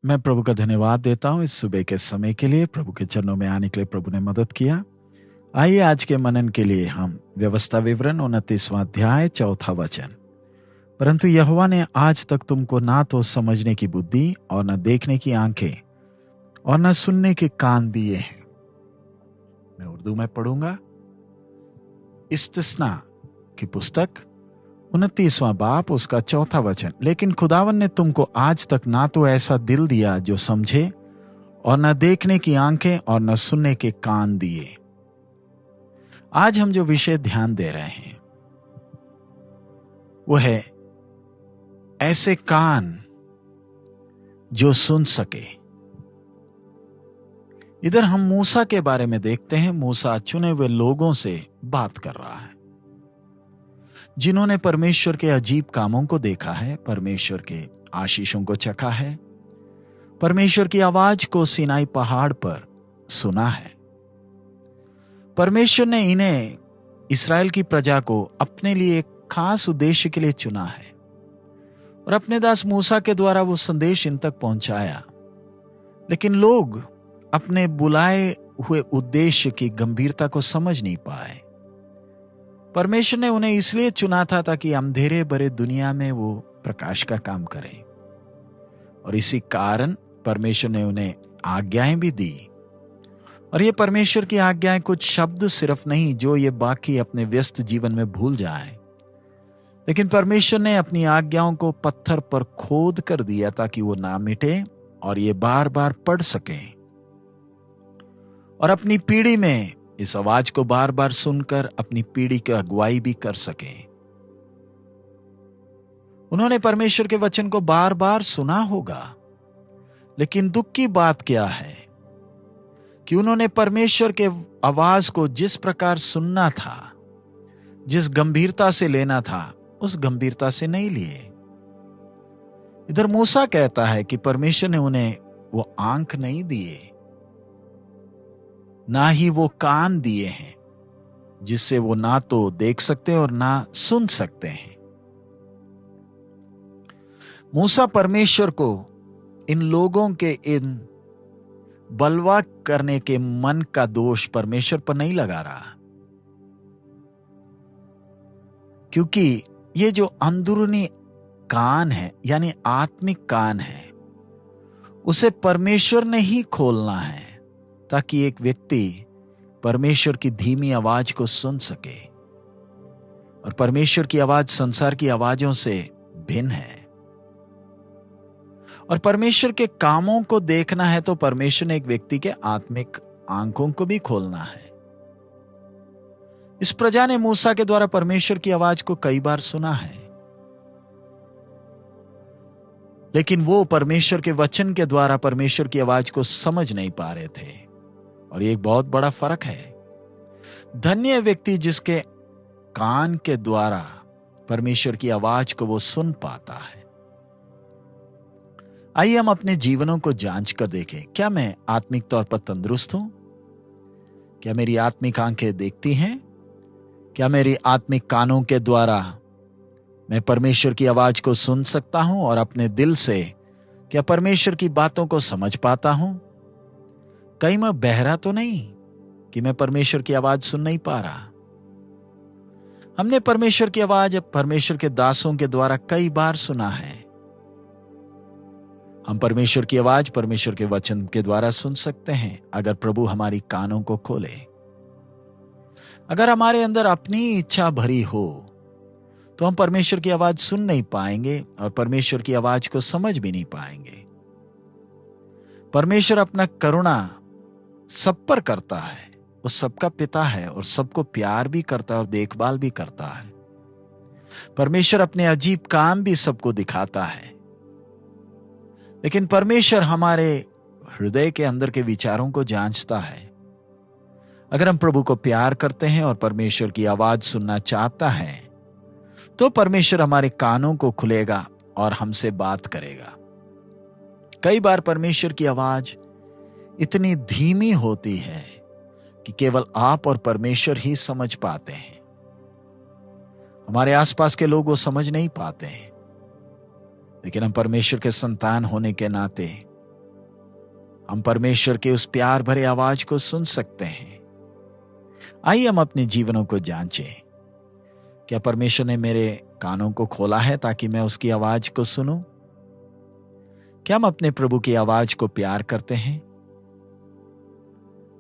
मैं प्रभु का धन्यवाद देता हूँ इस सुबह के समय के लिए। प्रभु के चरणों में आने के लिए प्रभु ने मदद किया। आइए आज के मनन के लिए हम व्यवस्था विवरण 29वां अध्याय 4था वचन। परंतु यहोवा ने आज तक तुमको ना तो समझने की बुद्धि और न देखने की आंखें और न सुनने के कान दिए हैं। मैं उर्दू में पढ़ूंगा। इस्तिस्ना की पुस्तक 29वां बाप उसका 4था वचन। लेकिन खुदावन ने तुमको आज तक ना तो ऐसा दिल दिया जो समझे और न देखने की आंखें और न सुनने के कान दिए। आज हम जो विषय ध्यान दे रहे हैं वो है ऐसे कान जो सुन सके। इधर हम मूसा के बारे में देखते हैं। मूसा चुने हुए लोगों से बात कर रहा है जिन्होंने परमेश्वर के अजीब कामों को देखा है, परमेश्वर के आशीषों को चखा है, परमेश्वर की आवाज को सिनाई पहाड़ पर सुना है। परमेश्वर ने इन्हें, इस्राएल की प्रजा को अपने लिए एक खास उद्देश्य के लिए चुना है और अपने दास मूसा के द्वारा वो संदेश इन तक पहुंचाया। लेकिन लोग अपने बुलाए हुए उद्देश्य की गंभीरता को समझ नहीं पाए। परमेश्वर ने उन्हें इसलिए चुना था ताकि अंधेरे भरे दुनिया में वो प्रकाश का काम करें, और इसी कारण परमेश्वर ने उन्हें आज्ञाएं भी दी। और ये परमेश्वर की आज्ञाएं कुछ शब्द सिर्फ नहीं जो ये बाकी अपने व्यस्त जीवन में भूल जाएं, लेकिन परमेश्वर ने अपनी आज्ञाओं को पत्थर पर खोद कर दिया ताकि वो ना मिटे और ये बार बार पढ़ सकें और अपनी पीढ़ी में इस आवाज को बार बार सुनकर अपनी पीढ़ी की अगुवाई भी कर सकें। उन्होंने परमेश्वर के वचन को बार बार सुना होगा, लेकिन दुख की बात क्या है कि उन्होंने परमेश्वर के आवाज को जिस प्रकार सुनना था, जिस गंभीरता से लेना था, उस गंभीरता से नहीं लिए। इधर मूसा कहता है कि परमेश्वर ने उन्हें वो आंख नहीं दिए, ना ही वो कान दिए हैं जिससे वो ना तो देख सकते और ना सुन सकते हैं। मूसा परमेश्वर को इन लोगों के इन बलवा करने के मन का दोष परमेश्वर पर नहीं लगा रहा, क्योंकि ये जो अंदरूनी कान है यानी आत्मिक कान है, उसे परमेश्वर ने ही खोलना है ताकि एक व्यक्ति परमेश्वर की धीमी आवाज को सुन सके। और परमेश्वर की आवाज संसार की आवाजों से भिन्न है। और परमेश्वर के कामों को देखना है तो परमेश्वर ने एक व्यक्ति के आत्मिक आंखों को भी खोलना है। इस प्रजा ने मूसा के द्वारा परमेश्वर की आवाज को कई बार सुना है, लेकिन वो परमेश्वर के वचन के द्वारा परमेश्वर की आवाज को समझ नहीं पा रहे थे। और ये एक बहुत बड़ा फर्क है। धन्य व्यक्ति जिसके कान के द्वारा परमेश्वर की आवाज को वो सुन पाता है। आइए हम अपने जीवनों को जांच कर देखें। क्या मैं आत्मिक तौर पर तंदुरुस्त हूं? क्या मेरी आत्मिक आंखें देखती हैं? क्या मेरी आत्मिक कानों के द्वारा मैं परमेश्वर की आवाज को सुन सकता हूं और अपने दिल से क्या परमेश्वर की बातों को समझ पाता हूं? कहीं मैं बहरा तो नहीं कि मैं परमेश्वर की आवाज सुन नहीं पा रहा। हमने परमेश्वर की आवाज परमेश्वर के दासों के द्वारा कई बार सुना है। हम परमेश्वर की आवाज परमेश्वर के वचन के द्वारा सुन सकते हैं अगर प्रभु हमारी कानों को खोले। अगर हमारे अंदर अपनी इच्छा भरी हो तो हम परमेश्वर की आवाज सुन नहीं पाएंगे और परमेश्वर की आवाज को समझ भी नहीं पाएंगे। परमेश्वर अपना करुणा सब पर करता है, वो सबका पिता है और सबको प्यार भी करता है और देखभाल भी करता है। परमेश्वर अपने अजीब काम भी सबको दिखाता है, लेकिन परमेश्वर हमारे हृदय के अंदर के विचारों को जांचता है। अगर हम प्रभु को प्यार करते हैं और परमेश्वर की आवाज सुनना चाहता है तो परमेश्वर हमारे कानों को खुलेगा और हमसे बात करेगा। कई बार परमेश्वर की आवाज इतनी धीमी होती है कि केवल आप और परमेश्वर ही समझ पाते हैं। हमारे आसपास के लोग वो समझ नहीं पाते हैं, लेकिन हम परमेश्वर के संतान होने के नाते हम परमेश्वर के उस प्यार भरे आवाज को सुन सकते हैं। आइए हम अपने जीवनों को जांचें। क्या परमेश्वर ने मेरे कानों को खोला है ताकि मैं उसकी आवाज को सुनूं? क्या हम अपने प्रभु की आवाज को प्यार करते हैं?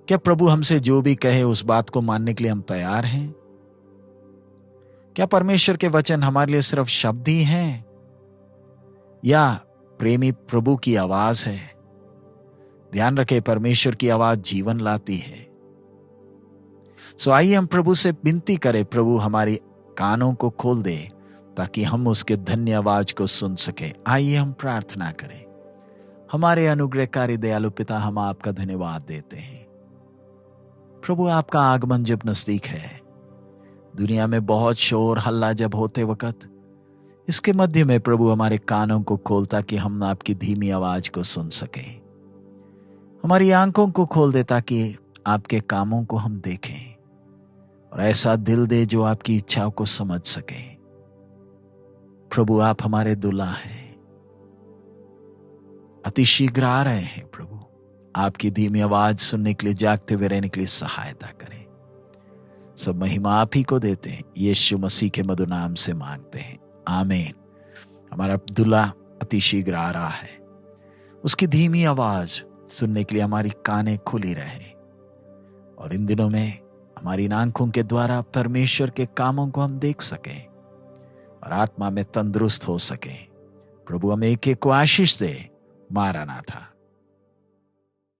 क्या प्रभु हमसे जो भी कहे उस बात को मानने के लिए हम तैयार हैं? क्या परमेश्वर के वचन हमारे लिए सिर्फ शब्द ही हैं या प्रेमी प्रभु की आवाज है? ध्यान रखें, परमेश्वर की आवाज जीवन लाती है। सो आइए हम प्रभु से विनती करें, प्रभु हमारी कानों को खोल दे ताकि हम उसके धन्य आवाज को सुन सके। आइए हम प्रार्थना करें। हमारे अनुग्रहकारी दयालु पिता, हम आपका धन्यवाद देते हैं। प्रभु, आपका आगमन जब नजदीक है, दुनिया में बहुत शोर हल्ला जब होते वक्त, इसके मध्य में प्रभु हमारे कानों को खोल ताकि हम आपकी धीमी आवाज को सुन सके। हमारी आंखों को खोल दे ताकि आपके कामों को हम देखें, और ऐसा दिल दे जो आपकी इच्छाओं को समझ सके। प्रभु, आप हमारे दुल्हा हैं, अति शीघ्र आ रहे हैं। प्रभु, आपकी धीमी आवाज सुनने के लिए, जागते हुए रहने के लिए सहायता करें। सब महिमा आप ही को देते हैं, यीशु मसीह के मधुर नाम से मांगते हैं, आमीन। हमारा दुल्हा अति शीघ्र आ रहा है, उसकी धीमी आवाज सुनने के लिए हमारी कानें खुली रहे, और इन दिनों में हमारी आंखों के द्वारा परमेश्वर के कामों को हम देख सकें और आत्मा में तंदुरुस्त हो सके। प्रभु, हमें एक एक को आशीष दे। मारानाथा।